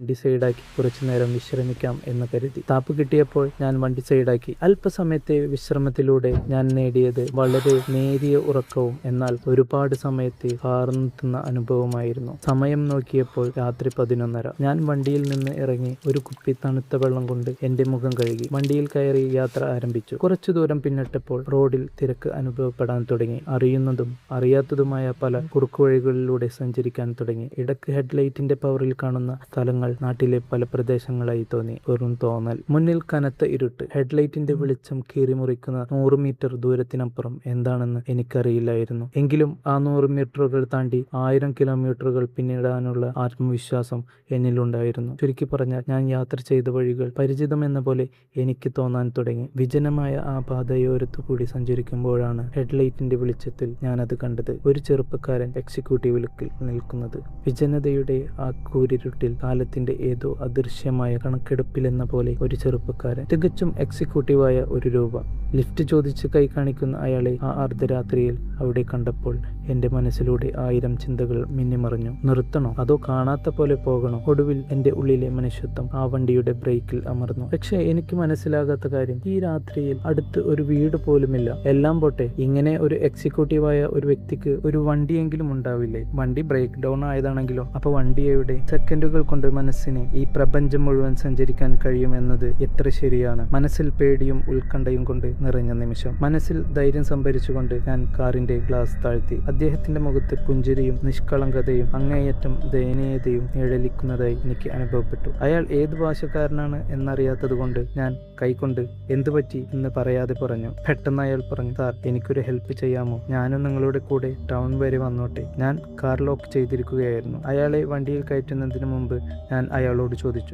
വണ്ടി സൈഡാക്കി കുറച്ചു നേരം വിശ്രമിക്കാം എന്ന് കരുതി. താപ്പ് കിട്ടിയപ്പോൾ ഞാൻ വണ്ടി സൈഡാക്കി. അല്പസമയത്തെ വിശ്രമത്തിലൂടെ ഞാൻ നേടിയത് വളരെ നേരിയ ഉറക്കവും എന്നാൽ ഒരുപാട് സമയത്തെ കാർന്നുത്തുന്ന അനുഭവമായിരുന്നു. സമയം നോക്കിയപ്പോൾ രാത്രി 11:30. ഞാൻ വണ്ടിയിൽ നിന്ന് ഇറങ്ങി ഒരു കുപ്പി തണുത്ത വെള്ളം കൊണ്ട് എന്റെ മുഖം കഴുകി വണ്ടിയിൽ കയറി യാത്ര ആരംഭിച്ചു. കുറച്ചു ദൂരം പിന്നിട്ടപ്പോൾ റോഡിൽ തിരക്ക് അനുഭവപ്പെടാൻ തുടങ്ങി. അറിയുന്നതും അറിയാത്തതുമായ പല കുറുക്കുവഴികളിലൂടെ സഞ്ചരിക്കാൻ തുടങ്ങി. ഇടക്ക് ഹെഡ്ലൈറ്റിന്റെ പവറിൽ കാണുന്ന സ്ഥലങ്ങൾ നാട്ടിലെ പല പ്രദേശങ്ങളായി തോന്നി. വെറും തോന്നൽ. മുന്നിൽ കനത്ത ഇരുട്ട്. ഹെഡ്ലൈറ്റിന്റെ വെളിച്ചം കീറിമുറിക്കുന്ന 100 മീറ്റർ ദൂരത്തിനപ്പുറം എന്താണെന്ന് എനിക്കറിയില്ലായിരുന്നു. എങ്കിലും ആ 100 മീറ്ററുകൾ താണ്ടി 1000 കിലോമീറ്ററുകൾ പിന്നിടാനുള്ള ആത്മവിശ്വാസം എന്നിലുണ്ടായിരുന്നു. ചുരുക്കി പറഞ്ഞാൽ ഞാൻ യാത്ര ചെയ്ത വഴികൾ പരിചിതമെന്ന പോലെ എനിക്ക് തോന്നാൻ തുടങ്ങി. വിജനമായ ആ പാതയോരത്തു കൂടി സഞ്ചരിക്കുമ്പോഴാണ് ഹെഡ്ലൈറ്റിന്റെ വെളിച്ചത്തിൽ ഞാനത് കണ്ടത്. ഒരു ചെറുപ്പക്കാരൻ എക്സിക്യൂട്ടീവിൽ നിൽക്കുന്നത്. വിജനതയുടെ ആ കൂരിരുട്ടിൽ കാലത്തിന്റെ ഏതോ അദൃശ്യമായ കണക്കെടുപ്പിലെന്ന പോലെ ഒരു ചെറുപ്പക്കാരൻ, തികച്ചും എക്സിക്യൂട്ടീവായ ഒരു രൂപ. ലിഫ്റ്റ് ചോദിച്ച് കൈ കാണിക്കുന്ന അയാളെ ആ അർദ്ധരാത്രിയിൽ അവിടെ കണ്ടപ്പോൾ എന്റെ മനസ്സിലൂടെ 1000 ചിന്തകൾ മിന്നിമറിഞ്ഞു. നിർത്തണോ അതോ കാണാത്ത പോലെ പോകണോ? ഒടുവിൽ എന്റെ ഉള്ളിലെ മനുഷ്യത്വം ആ വണ്ടിയുടെ ബ്രേക്കിൽ അമർന്നു. പക്ഷെ എനിക്ക് മനസ്സിലാകാത്ത കാര്യം, ഈ രാത്രിയിൽ അടുത്ത് ഒരു വീട് പോലുമില്ല. എല്ലാം പോട്ടെ, ഇങ്ങനെ ഒരു എക്സിക്യൂട്ടീവായ ഒരു വ്യക്തിക്ക് ഒരു വണ്ടിയെങ്കിലും ഉണ്ടാവില്ലേ? വണ്ടി ബ്രേക്ക് ഡൗൺ ആയതാണെങ്കിലോ? അപ്പൊ വണ്ടി എവിടെ? സെക്കൻഡുകൾ കൊണ്ട് മനസ്സിന് ഈ പ്രപഞ്ചം മുഴുവൻ സഞ്ചരിക്കാൻ കഴിയുമെന്നത് എത്ര ശരിയാണ്? മനസ്സിൽ പേടിയും ഉത്കണ്ഠയും കൊണ്ട് നിറഞ്ഞ നിമിഷം. മനസ്സിൽ ധൈര്യം സംഭരിച്ചുകൊണ്ട് ഞാൻ കാറിന്റെ ഗ്ലാസ് താഴ്ത്തി. അദ്ദേഹത്തിന്റെ മുഖത്ത് പുഞ്ചിരിയും നിഷ്കളങ്കതയും അങ്ങേയറ്റം ദയനീയതയും നിഴലിക്കുന്നതായി എനിക്ക് അനുഭവപ്പെട്ടു. അയാൾ ഏത് ഭാഷക്കാരനാണ് എന്നറിയാത്തത് കൊണ്ട് ഞാൻ കൈകൊണ്ട് എന്തുപറ്റി എന്ന് പറയാതെ പറഞ്ഞു. പെട്ടെന്ന് അയാൾ പറഞ്ഞു, സാർ, എനിക്കൊരു ഹെൽപ്പ് ചെയ്യാമോ? ഞാനും നിങ്ങളുടെ കൂടെ ടൗൺ വരെ വന്നോട്ടെ? ഞാൻ കാർ ലോക്ക് ചെയ്തിരിക്കുകയായിരുന്നു. അയാളെ വണ്ടിയിൽ കയറ്റുന്നതിന് മുമ്പ് ഞാൻ അയാളോട് ചോദിച്ചു,